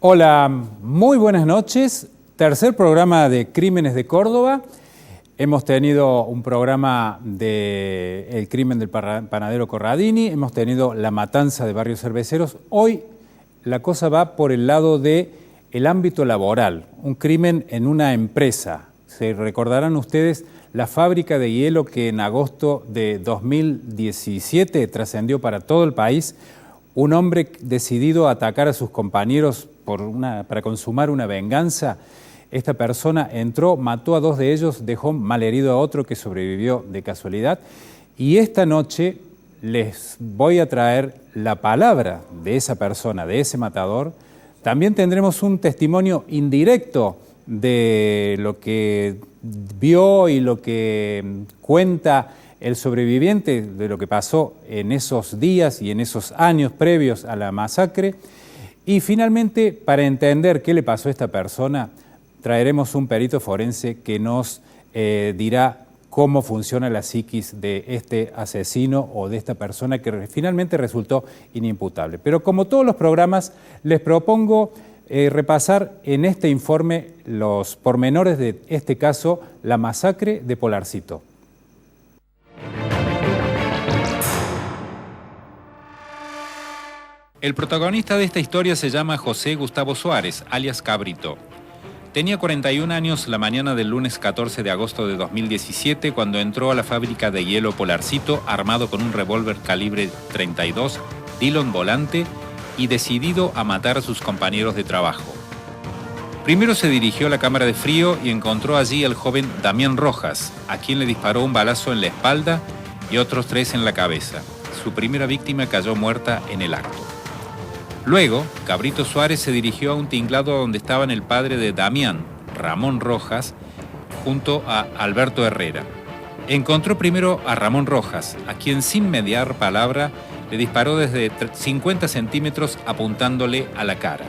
Hola, muy buenas noches. Tercer programa de Crímenes de Córdoba. Hemos tenido un programa de el crimen del panadero Corradini, hemos tenido la matanza de Barrios Cerveceros. Hoy la cosa va por el lado del ámbito laboral, un crimen en una empresa. Se recordarán ustedes la fábrica de hielo que en agosto de 2017 trascendió para todo el país. Un hombre decidido a atacar a sus compañeros para consumar una venganza. Esta persona entró, mató a dos de ellos, dejó malherido a otro que sobrevivió de casualidad. Y esta noche les voy a traer la palabra de esa persona, de ese matador. También tendremos un testimonio indirecto de lo que vio y lo que cuenta el sobreviviente de lo que pasó en esos días y en esos años previos a la masacre. Y finalmente, para entender qué le pasó a esta persona, traeremos un perito forense que nos dirá cómo funciona la psiquis de este asesino o de esta persona que finalmente resultó inimputable. Pero como todos los programas, les propongo repasar en este informe los pormenores de este caso, la masacre de Polarcito. El protagonista de esta historia se llama José Gustavo Suárez, alias Cabrito. Tenía 41 años la mañana del lunes 14 de agosto de 2017 cuando entró a la fábrica de hielo Polarcito armado con un revólver calibre 32, Dillon volante y decidido a matar a sus compañeros de trabajo. Primero se dirigió a la cámara de frío y encontró allí al joven Damián Rojas, a quien le disparó un balazo en la espalda y otros 3 en la cabeza. Su primera víctima cayó muerta en el acto. Luego, Cabrito Suárez se dirigió a un tinglado donde estaban el padre de Damián, Ramón Rojas, junto a Alberto Herrera. Encontró primero a Ramón Rojas, a quien sin mediar palabra le disparó desde 50 centímetros apuntándole a la cara.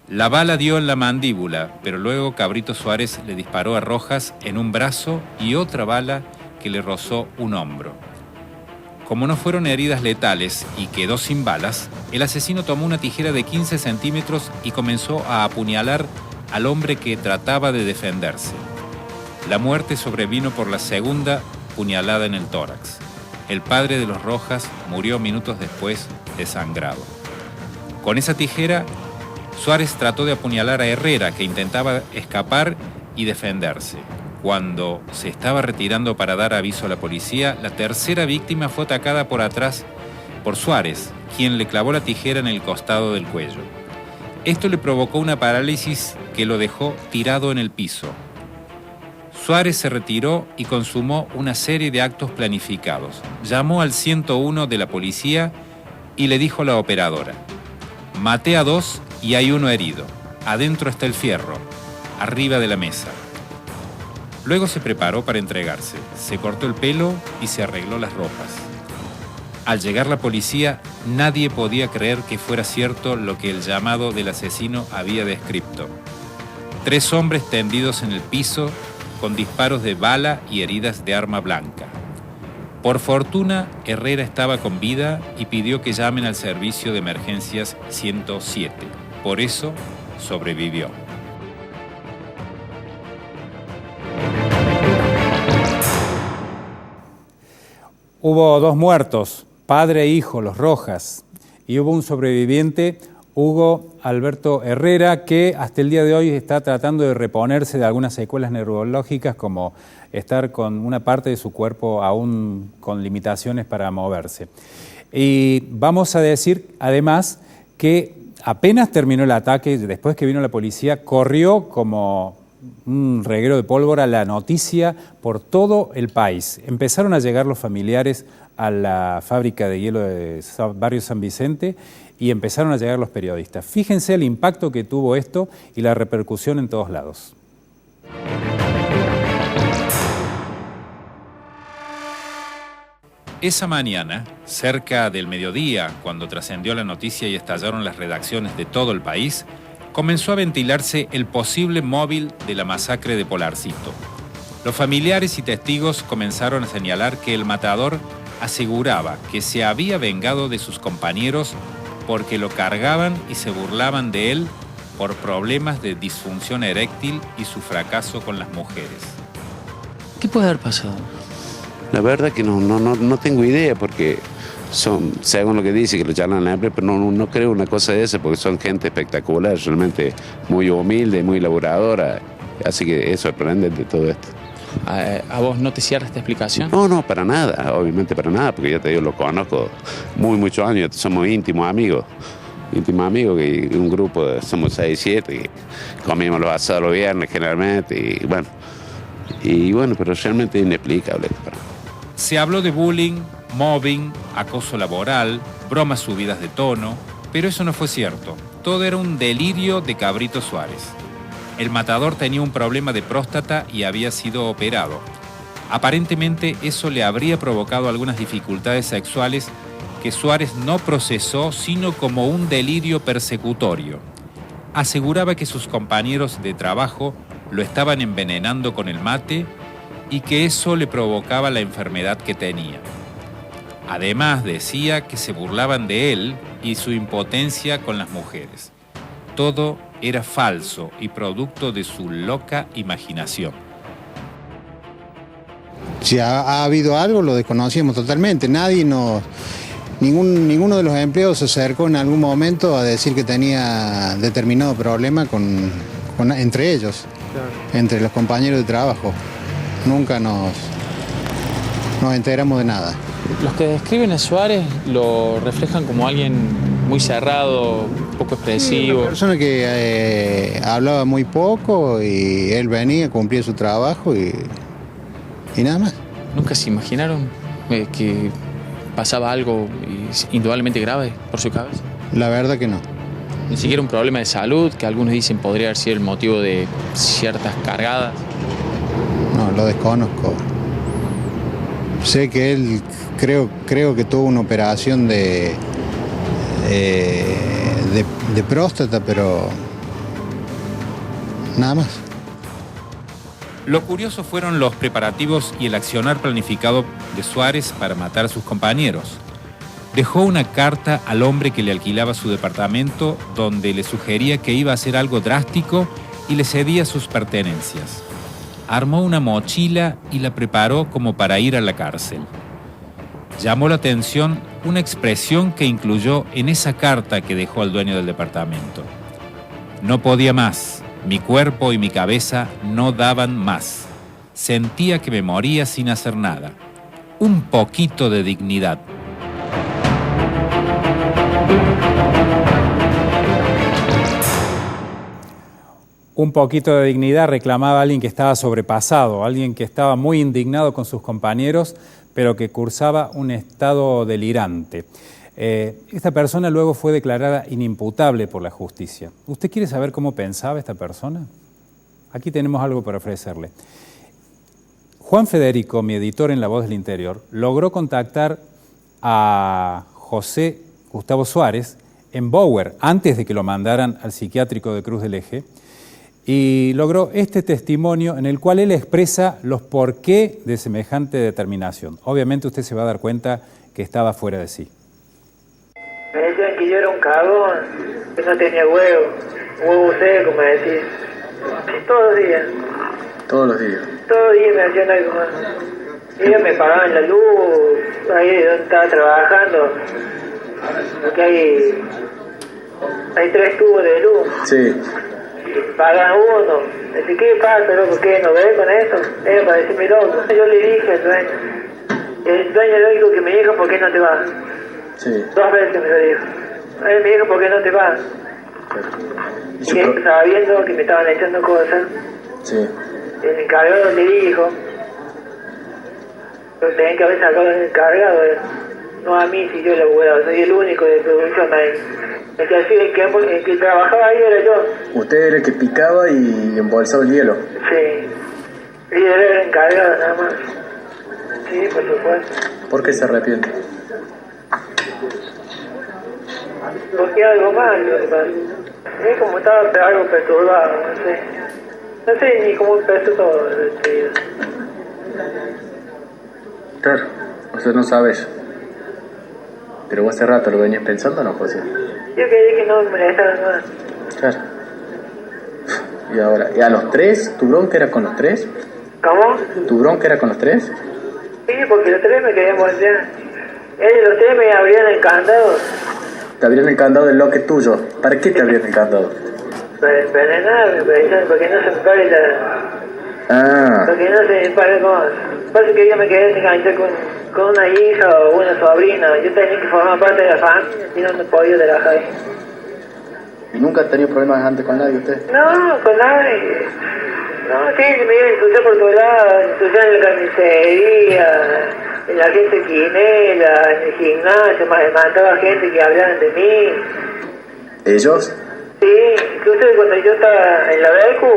La bala dio en la mandíbula, pero luego Cabrito Suárez le disparó a Rojas en un brazo y otra bala que le rozó un hombro. Como no fueron heridas letales y quedó sin balas, el asesino tomó una tijera de 15 centímetros y comenzó a apuñalar al hombre que trataba de defenderse. La muerte sobrevino por la segunda puñalada en el tórax. El padre de los Rojas murió minutos después desangrado. Con esa tijera, Suárez trató de apuñalar a Herrera, que intentaba escapar y defenderse. Cuando se estaba retirando para dar aviso a la policía, la tercera víctima fue atacada por atrás por Suárez, quien le clavó la tijera en el costado del cuello. Esto le provocó una parálisis que lo dejó tirado en el piso. Suárez se retiró y consumó una serie de actos planificados. Llamó al 101 de la policía y le dijo a la operadora: «Maté a 2 y hay 1 herido. Adentro está el fierro, arriba de la mesa». Luego se preparó para entregarse, se cortó el pelo y se arregló las ropas. Al llegar la policía, nadie podía creer que fuera cierto lo que el llamado del asesino había descrito. 3 hombres tendidos en el piso con disparos de bala y heridas de arma blanca. Por fortuna, Herrera estaba con vida y pidió que llamen al servicio de emergencias 107. Por eso, sobrevivió. Hubo 2 muertos, padre e hijo, los Rojas, y hubo un sobreviviente, Hugo Alberto Herrera, que hasta el día de hoy está tratando de reponerse de algunas secuelas neurológicas, como estar con una parte de su cuerpo aún con limitaciones para moverse. Y vamos a decir, además, que apenas terminó el ataque, después que vino la policía, corrió como un reguero de pólvora la noticia por todo el país. Empezaron a llegar los familiares a la fábrica de hielo de Barrio San Vicente y empezaron a llegar los periodistas. Fíjense el impacto que tuvo esto y la repercusión en todos lados. Esa mañana, cerca del mediodía, cuando trascendió la noticia y estallaron las redacciones de todo el país, comenzó a ventilarse el posible móvil de la masacre de Polarcito. Los familiares y testigos comenzaron a señalar que el matador aseguraba que se había vengado de sus compañeros porque lo cargaban y se burlaban de él por problemas de disfunción eréctil y su fracaso con las mujeres. ¿Qué puede haber pasado? La verdad que no tengo idea, porque son, según lo que dice, que lo llaman hambre, pero no creo una cosa de esa, porque son gente espectacular, realmente muy humilde, muy laboradora, así que es sorprendente de todo esto. ¿A vos no te cierra esta explicación? No, para nada, obviamente para nada, porque ya te digo, lo conozco muchos años, somos íntimos amigos, que un grupo, somos 6, 7, que comimos los asados los viernes generalmente, y bueno, pero realmente es inexplicable. Se habló de bullying, mobbing, acoso laboral, bromas subidas de tono, pero eso no fue cierto. Todo era un delirio de Cabrito Suárez. El matador tenía un problema de próstata y había sido operado. Aparentemente eso le habría provocado algunas dificultades sexuales que Suárez no procesó sino como un delirio persecutorio. Aseguraba que sus compañeros de trabajo lo estaban envenenando con el mate y que eso le provocaba la enfermedad que tenía. Además, decía que se burlaban de él y su impotencia con las mujeres. Todo era falso y producto de su loca imaginación. Si ha habido algo, lo desconocíamos totalmente. Ninguno de los empleados se acercó en algún momento a decir que tenía determinado problema entre ellos, claro, entre los compañeros de trabajo. Nunca nos enteramos de nada. Los que describen a Suárez lo reflejan como alguien muy cerrado, poco expresivo. Sí, una persona que hablaba muy poco y él venía, cumplía su trabajo y nada más. ¿Nunca se imaginaron que pasaba algo indudablemente grave por su cabeza? La verdad que no. Ni siquiera un problema de salud, que algunos dicen podría haber sido el motivo de ciertas cargadas. No, lo desconozco. Sé que él creo que tuvo una operación de próstata, pero nada más. Lo curioso fueron los preparativos y el accionar planificado de Suárez para matar a sus compañeros. Dejó una carta al hombre que le alquilaba su departamento donde le sugería que iba a hacer algo drástico y le cedía sus pertenencias. Armó una mochila y la preparó como para ir a la cárcel. Llamó la atención una expresión que incluyó en esa carta que dejó al dueño del departamento. No podía más, mi cuerpo y mi cabeza no daban más. Sentía que me moría sin hacer nada. Un poquito de dignidad. Un poquito de dignidad reclamaba alguien que estaba sobrepasado, alguien que estaba muy indignado con sus compañeros, pero que cursaba un estado delirante. Esta persona luego fue declarada inimputable por la justicia. ¿Usted quiere saber cómo pensaba esta persona? Aquí tenemos algo para ofrecerle. Juan Federico, mi editor en La Voz del Interior, logró contactar a José Gustavo Suárez en Bower, antes de que lo mandaran al psiquiátrico de Cruz del Eje, y logró este testimonio en el cual él expresa los porqué de semejante determinación. Obviamente usted se va a dar cuenta que estaba fuera de sí. Me decían que yo era un cagón, que no tenía huevo seco, me decían. Todos los días. Todos los días. Todos los días me hacían algo más. Ellos me pagaban la luz, ahí donde estaba trabajando, porque hay 3 tubos de luz. Sí. Pagan uno. Dice, ¿qué pasa, loco? ¿Qué? ¿No ves con eso? Era para decirme loco. Yo le dije al dueño. El dueño lo único que me dijo, ¿por qué no te vas? Sí. 2 veces me lo dijo. Él me dijo, ¿por qué no te vas? ¿Y que estaba viendo que me estaban echando cosas. Sí. El encargado le dijo. Pero tenían que haber sacado el encargado. No a mí, si yo lo huevo. Soy el único de producción ahí. El que trabajaba ahí era yo. Usted era el que picaba y embolsaba el hielo. Sí. Y él era el encargado nada más. Sí, por supuesto. ¿Por qué se arrepiente? Porque algo mal, lo que pasa. Es como estaba algo perturbado, no sé. No sé ni cómo empezó todo este día. Claro, usted no sabe eso. Pero vos hace rato lo venías pensando, ¿no, José? Yo quería que no me molestaran más. Claro. Y ahora, ¿y a los tres? ¿Tu bronca era con los tres? ¿Cómo? ¿Tu bronca era con los tres? Sí, porque los tres me querían voltear. Ellos los tres me abrían el candado. Te habrían encantado el loque tuyo. ¿Para qué te habrían encantado? Para envenenarme, porque no se me pare la... Ah, Porque no se me pare cosas. Pasa que yo me quedé enganchado con una hija o una sobrina. Yo tenía que formar parte de la familia, si no podía trabajar ahí. ¿y nunca has tenido problemas antes con nadie usted? No, con nadie. No, sí, me iba a ensuciar por todos lados, ensuciar en la carnicería, en la gente quinela, en el gimnasio, mataba gente que hablaban de mí. ¿Ellos? Sí, incluso cuando yo estaba en la BECU,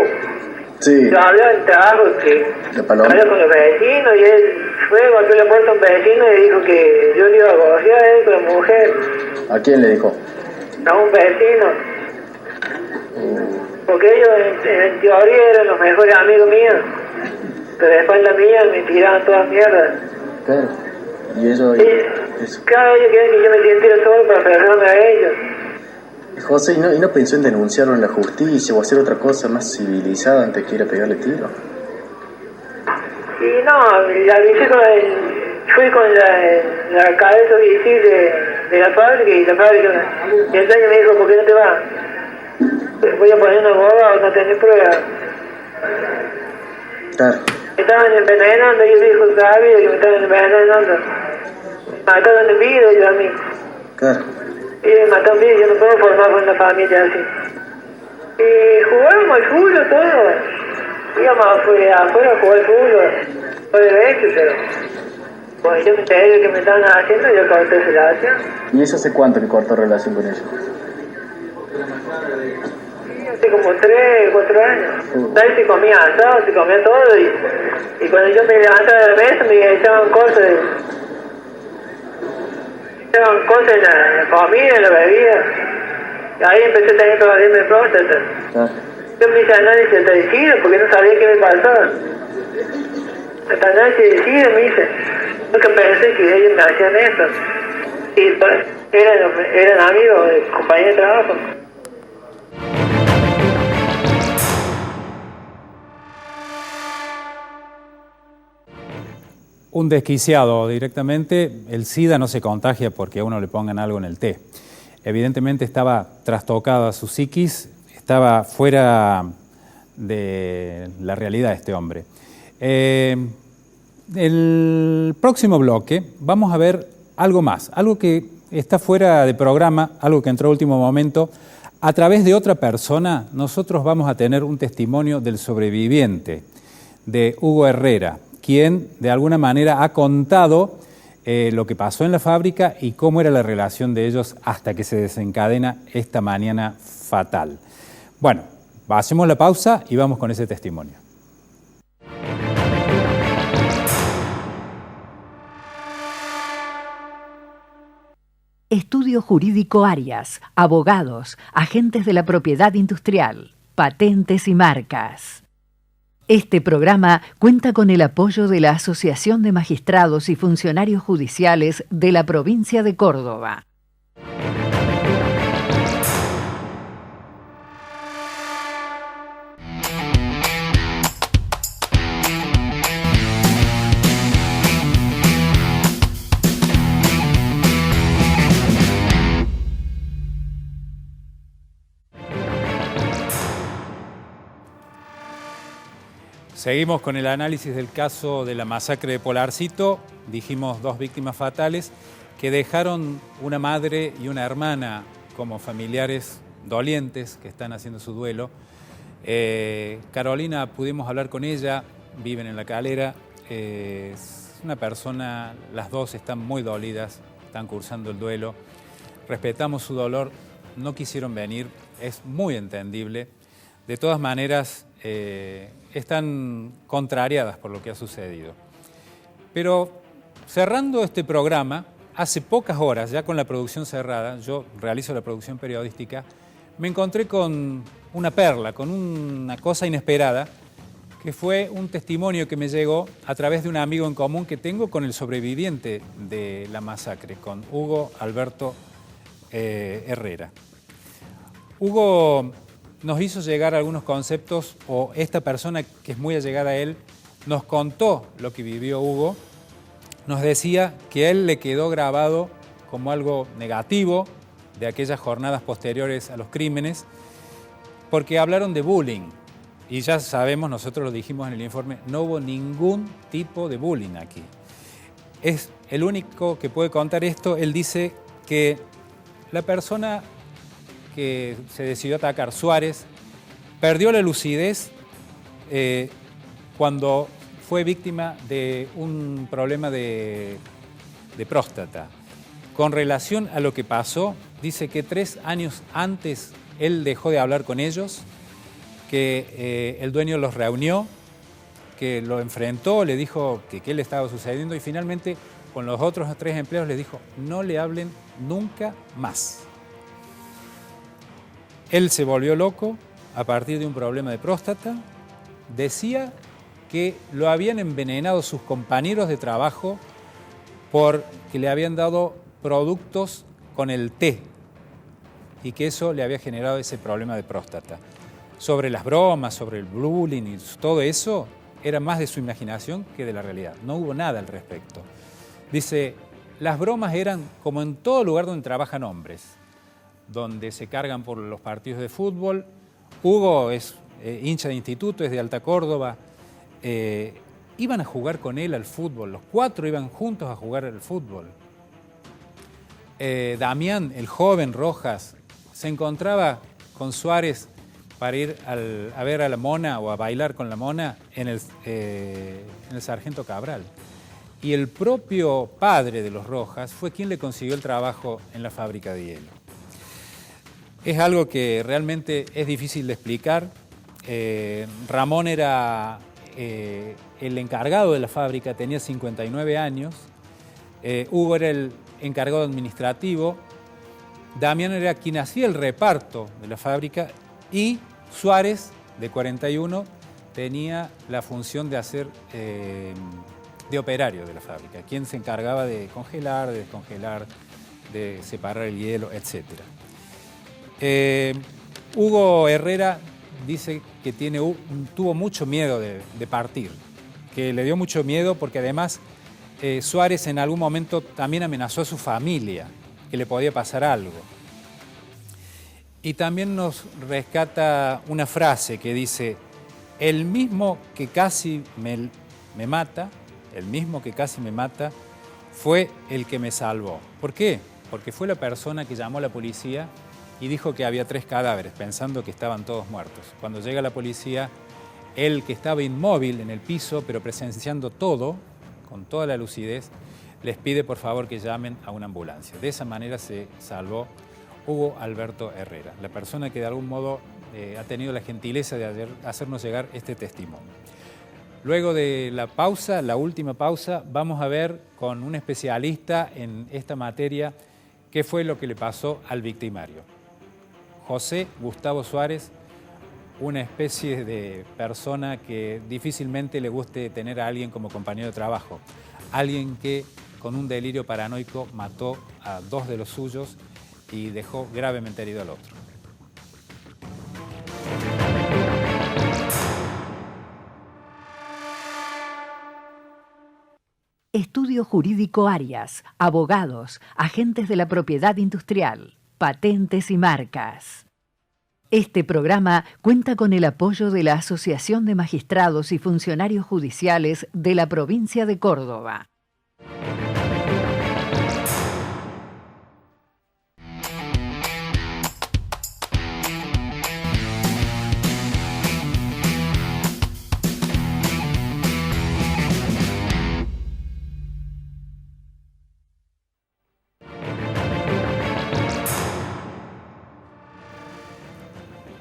Sí. yo hablaba del trabajo que ¿De Paloma? hablaba con los vecinos y él fue, golpeó la puerta a un vecino y dijo que yo le iba a negociar a él con la mujer, ¿A quién le dijo? a un vecino. Porque ellos en teoría eran los mejores amigos míos, pero después la mía me tiraban todas mierdas. Claro. ¿Y ellos? Y Eso. cada vez que yo me sintiera solo para aferrarme a ellos. José, ¿y no pensó en denunciarlo en la justicia o hacer otra cosa más civilizada antes que ir a pegarle tiro? Y no, la avisé fui con la cabeza visible de la fábrica y la fábrica, y el dueño me dijo, ¿por qué no te vas? Voy a poner una boda o no tenés pruebas. Claro. Me estaban envenenando, yo dijo, sabía que me estaban envenenando. Mataron en vida ellos a mí. Claro. Y me mataron bien, yo no puedo formar una familia así. Y jugábamos al fútbol todo. Íbamos afuera a jugar al fútbol. Fue de veces, pero cuando yo me enteré de que me estaban haciendo, yo corté relación. ¿Y eso hace cuánto que cortó relación con ellos? Hace como 3, 4 años. Tal se comía asado, se comía todo y cuando yo me levantaba de la mesa me echaban cosas. Echaban cosas en la comida, en la bebida. Y ahí empecé a tener problemas de próstata. Claro. Yo me hice análisis de SIDA porque no sabía qué me pasaba. Hasta análisis de SIDA me hice. Nunca pensé que ellos me hacían eso. Y pues, eran amigos, compañeros de trabajo. Un desquiciado directamente. El SIDA no se contagia porque a uno le pongan algo en el té. Evidentemente estaba trastocada su psiquis, estaba fuera de la realidad este hombre. El próximo bloque vamos a ver algo más, algo que está fuera de programa, algo que entró a último momento. A través de otra persona nosotros vamos a tener un testimonio del sobreviviente, de Hugo Herrera, quien de alguna manera ha contado lo que pasó en la fábrica y cómo era la relación de ellos hasta que se desencadena esta mañana fatal. Bueno, hacemos la pausa y vamos con ese testimonio. Estudio Jurídico Arias, abogados, agentes de la propiedad industrial, patentes y marcas. Este programa cuenta con el apoyo de la Asociación de Magistrados y Funcionarios Judiciales de la provincia de Córdoba. Seguimos con el análisis del caso de la masacre de Polarcito. Dijimos 2 víctimas fatales que dejaron una madre y una hermana como familiares dolientes que están haciendo su duelo. Carolina, pudimos hablar con ella, viven en La Calera. Es una persona, las dos están muy dolidas, están cursando el duelo. Respetamos su dolor, no quisieron venir, es muy entendible. De todas maneras, están contrariadas por lo que ha sucedido. Pero cerrando este programa, hace pocas horas, ya con la producción cerrada, yo realizo la producción periodística, me encontré con una perla, con una cosa inesperada, que fue un testimonio que me llegó a través de un amigo en común que tengo con el sobreviviente de la masacre, con Hugo Alberto Herrera. Hugo nos hizo llegar algunos conceptos, o esta persona que es muy allegada a él, nos contó lo que vivió Hugo, nos decía que a él le quedó grabado como algo negativo de aquellas jornadas posteriores a los crímenes, porque hablaron de bullying. Y ya sabemos, nosotros lo dijimos en el informe, no hubo ningún tipo de bullying aquí. Es el único que puede contar esto. Él dice que la persona que se decidió atacar, Suárez, perdió la lucidez cuando fue víctima de un problema de próstata. Con relación a lo que pasó, dice que 3 años antes él dejó de hablar con ellos, que el dueño los reunió, que lo enfrentó, le dijo que qué le estaba sucediendo y finalmente con los otros 3 empleados les dijo no le hablen nunca más. Él se volvió loco a partir de un problema de próstata. Decía que lo habían envenenado sus compañeros de trabajo porque le habían dado productos con el té y que eso le había generado ese problema de próstata. Sobre las bromas, sobre el bullying y todo eso, era más de su imaginación que de la realidad. No hubo nada al respecto. Dice, las bromas eran como en todo lugar donde trabajan hombres, donde se cargan por los partidos de fútbol. Hugo es hincha de instituto, es de Alta Córdoba. Iban a jugar con él al fútbol, los 4 iban juntos a jugar al fútbol. Damián, el joven Rojas, se encontraba con Suárez para ir a ver a la Mona o a bailar con la Mona en el Sargento Cabral. Y el propio padre de los Rojas fue quien le consiguió el trabajo en la fábrica de hielo. Es algo que realmente es difícil de explicar. Ramón era el encargado de la fábrica, tenía 59 años. Hugo era el encargado administrativo. Damián era quien hacía el reparto de la fábrica y Suárez, de 41, tenía la función de hacer de operario de la fábrica, quien se encargaba de congelar, de descongelar, de separar el hielo, etc. Hugo Herrera dice que tuvo mucho miedo de partir, que le dio mucho miedo porque además Suárez en algún momento también amenazó a su familia, que le podía pasar algo. Y también nos rescata una frase que dice, el mismo que casi me mata, fue el que me salvó. ¿Por qué? Porque fue la persona que llamó a la policía y dijo que había 3 cadáveres, pensando que estaban todos muertos. Cuando llega la policía, él que estaba inmóvil en el piso, pero presenciando todo, con toda la lucidez, les pide por favor que llamen a una ambulancia. De esa manera se salvó Hugo Alberto Herrera, la persona que de algún modo ha tenido la gentileza de hacernos llegar este testimonio. Luego de la pausa, la última pausa, vamos a ver con un especialista en esta materia qué fue lo que le pasó al victimario. José Gustavo Suárez, una especie de persona que difícilmente le guste tener a alguien como compañero de trabajo, alguien que con un delirio paranoico mató a 2 de los suyos y dejó gravemente herido al otro. Estudio Jurídico Arias, abogados, agentes de la propiedad industrial, patentes y marcas. Este programa cuenta con el apoyo de la Asociación de Magistrados y Funcionarios Judiciales de la provincia de Córdoba.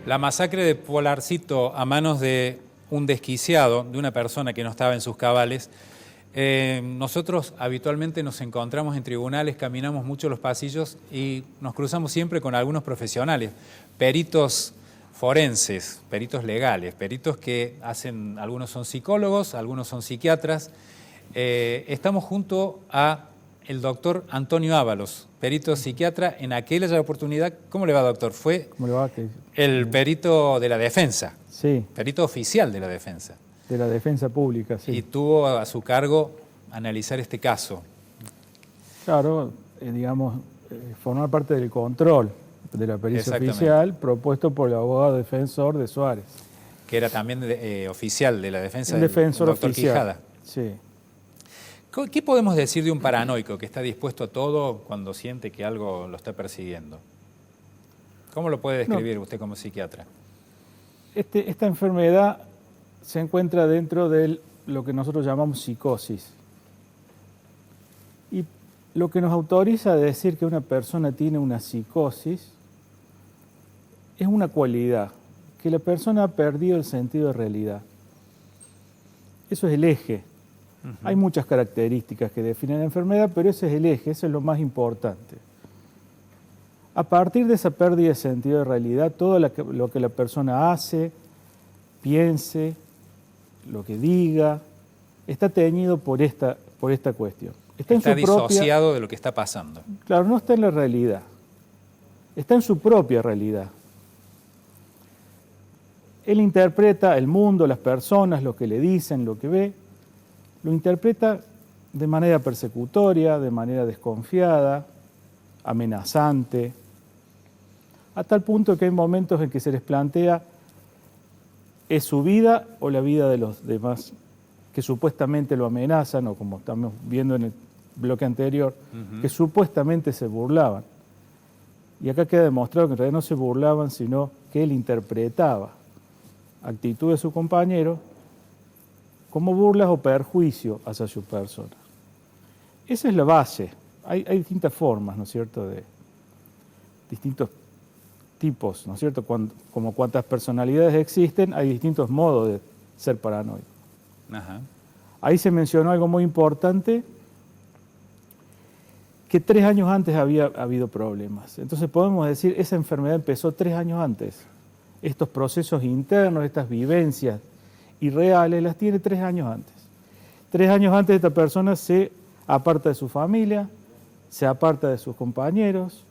La masacre de Polarcito a manos de un desquiciado, de una persona que no estaba en sus cabales. Nosotros habitualmente nos encontramos en tribunales, caminamos mucho los pasillos y nos cruzamos siempre con algunos profesionales, peritos forenses, peritos legales, peritos que hacen, algunos son psicólogos, algunos son psiquiatras. Estamos junto a el doctor Antonio Ábalos, perito psiquiatra en aquella oportunidad. ¿Cómo le va, doctor? Fue ¿Cómo le va? el perito de la defensa, Sí, perito oficial de la defensa. de la defensa pública, sí. Y tuvo a su cargo analizar este caso. Claro, formar parte del control de la pericia Exactamente. oficial propuesto por el abogado defensor de Suárez. Que era también oficial de la defensa El del defensor doctor oficial. Quijada. Sí. ¿Qué podemos decir de un paranoico que está dispuesto a todo cuando siente que algo lo está persiguiendo? ¿Cómo lo puede describir usted como psiquiatra? Esta enfermedad se encuentra dentro de lo que nosotros llamamos psicosis. Y lo que nos autoriza a decir que una persona tiene una psicosis es una cualidad, que la persona ha perdido el sentido de realidad. Eso es el eje. Hay muchas características que definen la enfermedad, pero ese es el eje, eso es lo más importante. A partir de esa pérdida de sentido de realidad, todo lo que la persona hace, piense, lo que diga, está teñido por esta cuestión. Está disociado de lo que está pasando. Claro, no está en la realidad, está en su propia realidad. Él interpreta el mundo, las personas, lo que le dicen, lo que ve, lo interpreta de manera persecutoria, de manera desconfiada, amenazante, a tal punto que hay momentos en que se les plantea ¿es su vida o la vida de los demás que supuestamente lo amenazan, o como estamos viendo en el bloque anterior, que supuestamente se burlaban? Y acá queda demostrado que en realidad no se burlaban, sino que él interpretaba actitud de su compañero como burlas o perjuicio hacia su persona. Esa es la base. Hay distintas formas, ¿no es cierto?, de distintos tipos, ¿no es cierto? Como cuantas personalidades existen, hay distintos modos de ser paranoico. Ajá. Ahí se mencionó algo muy importante, que 3 años antes había habido problemas. Entonces podemos decir, esa enfermedad empezó 3 años antes. Estos procesos internos, estas vivencias irreales, las tiene 3 años antes. 3 años antes esta persona se aparta de su familia, se aparta de sus compañeros,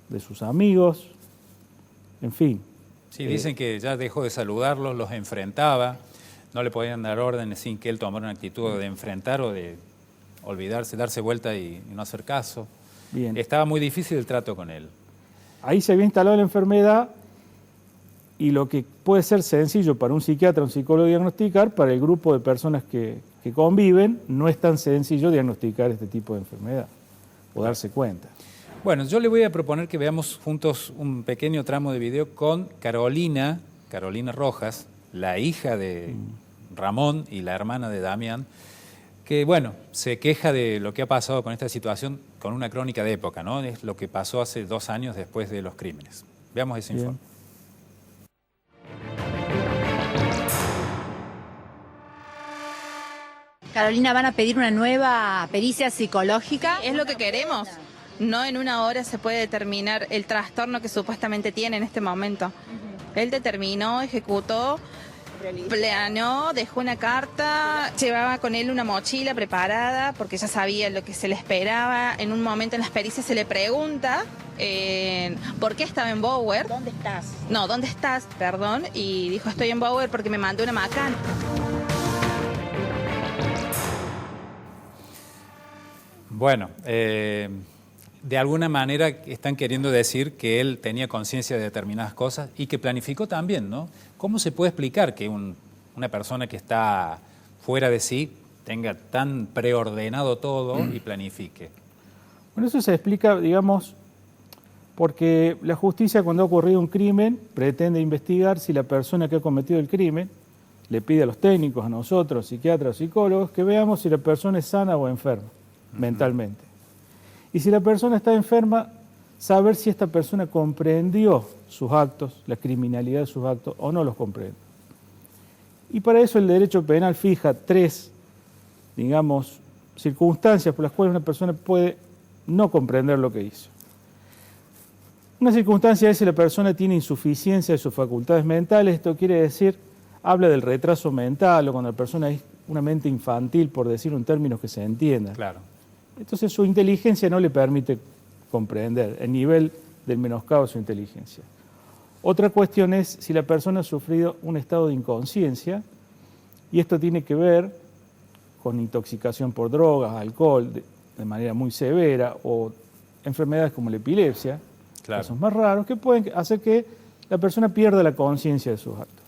de sus amigos, en fin. Sí, dicen que ya dejó de saludarlos, los enfrentaba, no le podían dar órdenes sin que él tomara una actitud de enfrentar o de olvidarse, darse vuelta y no hacer caso. Bien. Estaba muy difícil el trato con él. Ahí se había instalado la enfermedad, y lo que puede ser sencillo para un psiquiatra o un psicólogo diagnosticar, para el grupo de personas que conviven, no es tan sencillo diagnosticar este tipo de enfermedad o darse cuenta. Bueno, yo le voy a proponer que veamos juntos un pequeño tramo de video con Carolina Rojas, la hija de Ramón y la hermana de Damián, que, bueno, se queja de lo que ha pasado con esta situación con una crónica de época, ¿no? Es lo que pasó hace 2 años después de los crímenes. Veamos ese informe. Carolina, ¿van a pedir una nueva pericia psicológica? Es lo que queremos. No en una hora se puede determinar el trastorno que supuestamente tiene en este momento. Él determinó, ejecutó, planeó, dejó una carta, llevaba con él una mochila preparada porque ya sabía lo que se le esperaba. En un momento en las pericias se le pregunta por qué estaba en Bower. ¿Dónde estás? No, ¿dónde estás? Perdón. Y dijo, estoy en Bower porque me mandó una macana. Bueno, de alguna manera están queriendo decir que él tenía conciencia de determinadas cosas y que planificó también, ¿no? ¿Cómo se puede explicar que una persona que está fuera de sí tenga tan preordenado todo y planifique? Bueno, eso se explica, digamos, porque la justicia, cuando ha ocurrido un crimen, pretende investigar si la persona que ha cometido el crimen le pide a los técnicos, a nosotros, psiquiatras, psicólogos, que veamos si la persona es sana o enferma mentalmente. Y si la persona está enferma, saber si esta persona comprendió sus actos, la criminalidad de sus actos, o no los comprende. Y para eso el derecho penal fija 3, digamos, circunstancias por las cuales una persona puede no comprender lo que hizo. Una circunstancia es si la persona tiene insuficiencia de sus facultades mentales. Esto quiere decir, habla del retraso mental, o cuando la persona es una mente infantil, por decir un término que se entienda. Claro. Entonces su inteligencia no le permite comprender el nivel del menoscabo de su inteligencia. Otra cuestión es si la persona ha sufrido un estado de inconsciencia, y esto tiene que ver con intoxicación por drogas, alcohol, de manera muy severa, o enfermedades como la epilepsia, casos más raros, que pueden hacer que la persona pierda la conciencia de sus actos.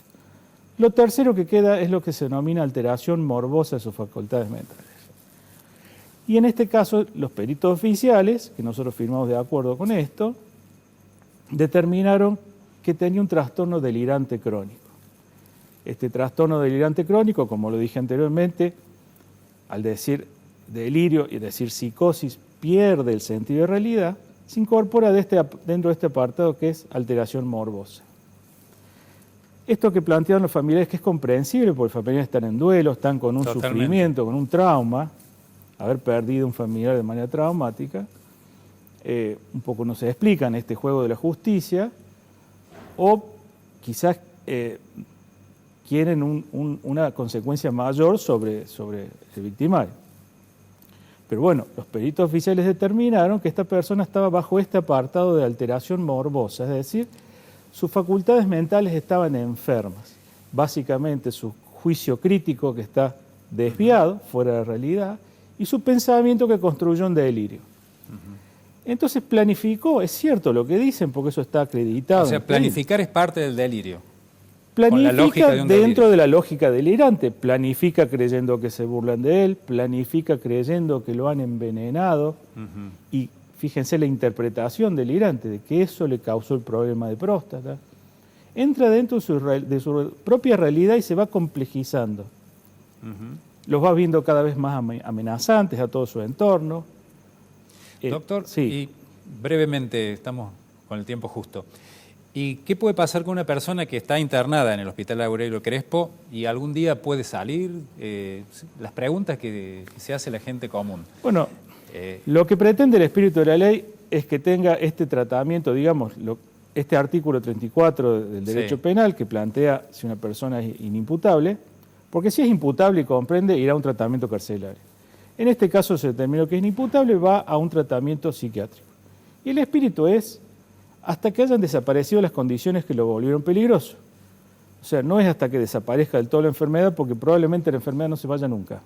Lo tercero que queda es lo que se denomina alteración morbosa de sus facultades mentales. Y en este caso, los peritos oficiales, que nosotros firmamos de acuerdo con esto, determinaron que tenía un trastorno delirante crónico. Este trastorno delirante crónico, como lo dije anteriormente, al decir delirio y decir psicosis, pierde el sentido de realidad, se incorpora dentro de este apartado que es alteración morbosa. Esto que plantean los familiares, que es comprensible, porque los familiares están en duelo, están con un sufrimiento, con un trauma, haber perdido un familiar de manera traumática, un poco no se explica en este juego de la justicia, o quizás quieren una consecuencia mayor sobre el victimario. Pero bueno, los peritos oficiales determinaron que esta persona estaba bajo este apartado de alteración morbosa, es decir, sus facultades mentales estaban enfermas. Básicamente su juicio crítico que está desviado, fuera de la realidad, y su pensamiento que construyó un delirio. Entonces planificó, es cierto lo que dicen, porque eso está acreditado. O sea, planificar es parte del delirio. Planifica dentro de la lógica delirante, planifica creyendo que se burlan de él, planifica creyendo que lo han envenenado, y fíjense la interpretación delirante de que eso le causó el problema de próstata. Entra dentro de su propia realidad y se va complejizando. Los va viendo cada vez más amenazantes a todo su entorno. Doctor, sí. Y brevemente, estamos con el tiempo justo. ¿Y qué puede pasar con una persona que está internada en el Hospital Aurelio Crespo y algún día puede salir? Las preguntas que se hace la gente común. Bueno, lo que pretende el espíritu de la ley es que tenga este tratamiento, digamos, este artículo 34 del derecho penal que plantea si una persona es inimputable, porque si es imputable y comprende, irá a un tratamiento carcelario. En este caso se determinó que es inimputable, va a un tratamiento psiquiátrico. Y el espíritu es hasta que hayan desaparecido las condiciones que lo volvieron peligroso. O sea, no es hasta que desaparezca del todo la enfermedad, porque probablemente la enfermedad no se vaya nunca.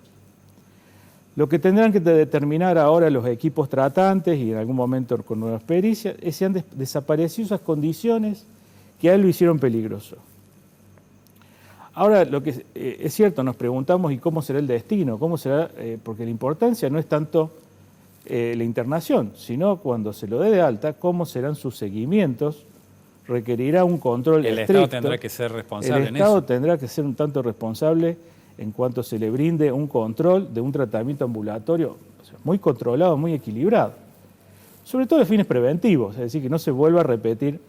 Lo que tendrán que determinar ahora los equipos tratantes y en algún momento con nuevas pericias es si han desaparecido esas condiciones que a él lo hicieron peligroso. Ahora, lo que es cierto, nos preguntamos, ¿y cómo será el destino? ¿Cómo será? Porque la importancia no es tanto la internación, sino cuando se lo dé de alta, cómo serán sus seguimientos, requerirá un control estricto. El Estado tendrá que ser responsable en eso. El Estado tendrá que ser un tanto responsable en cuanto se le brinde un control de un tratamiento ambulatorio, o sea, muy controlado, muy equilibrado. Sobre todo de fines preventivos, es decir, que no se vuelva a repetir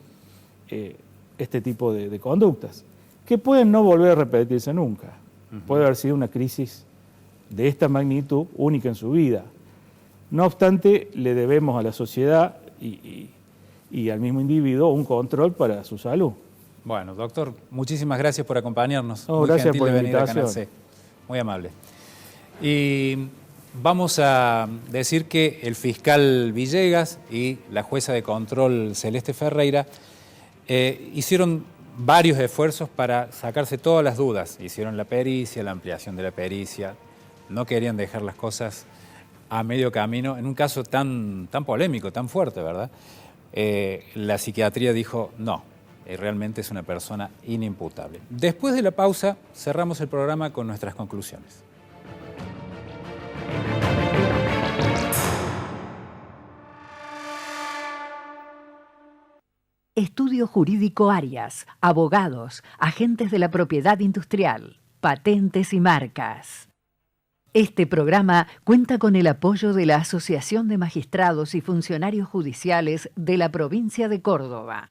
este tipo de conductas, que pueden no volver a repetirse nunca. Puede haber sido una crisis de esta magnitud única en su vida. No obstante, le debemos a la sociedad y al mismo individuo un control para su salud. Bueno, doctor, muchísimas gracias por acompañarnos. Muy gracias por la invitación. Muy amable. Y vamos a decir que el fiscal Villegas y la jueza de control Celeste Ferreira hicieron varios esfuerzos para sacarse todas las dudas. Hicieron la pericia, la ampliación de la pericia. No querían dejar las cosas a medio camino, en un caso tan polémico, tan fuerte, ¿verdad? La psiquiatría dijo, no, realmente es una persona inimputable. Después de la pausa, cerramos el programa con nuestras conclusiones. Estudio Jurídico Arias, abogados, agentes de la propiedad industrial, patentes y marcas. Este programa cuenta con el apoyo de la Asociación de Magistrados y Funcionarios Judiciales de la provincia de Córdoba.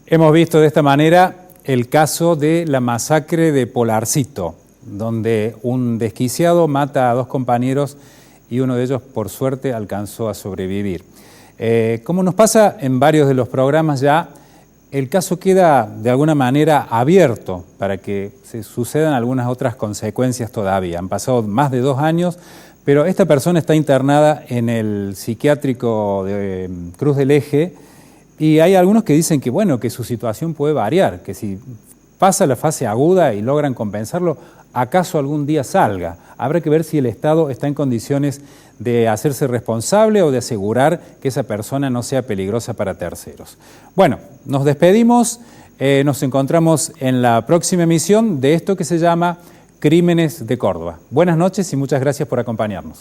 Hemos visto de esta manera el caso de la masacre de Polarcito. donde un desquiciado mata a 2 compañeros y uno de ellos, por suerte, alcanzó a sobrevivir. Como nos pasa en varios de los programas ya, el caso queda de alguna manera abierto para que se sucedan algunas otras consecuencias todavía. Han pasado más de 2 años, pero esta persona está internada en el psiquiátrico de Cruz del Eje y hay algunos que dicen que, bueno, que su situación puede variar, que si pasa la fase aguda y logran compensarlo, acaso algún día salga. Habrá que ver si el Estado está en condiciones de hacerse responsable o de asegurar que esa persona no sea peligrosa para terceros. Bueno, nos despedimos, nos encontramos en la próxima emisión de esto que se llama Crímenes de Córdoba. Buenas noches y muchas gracias por acompañarnos.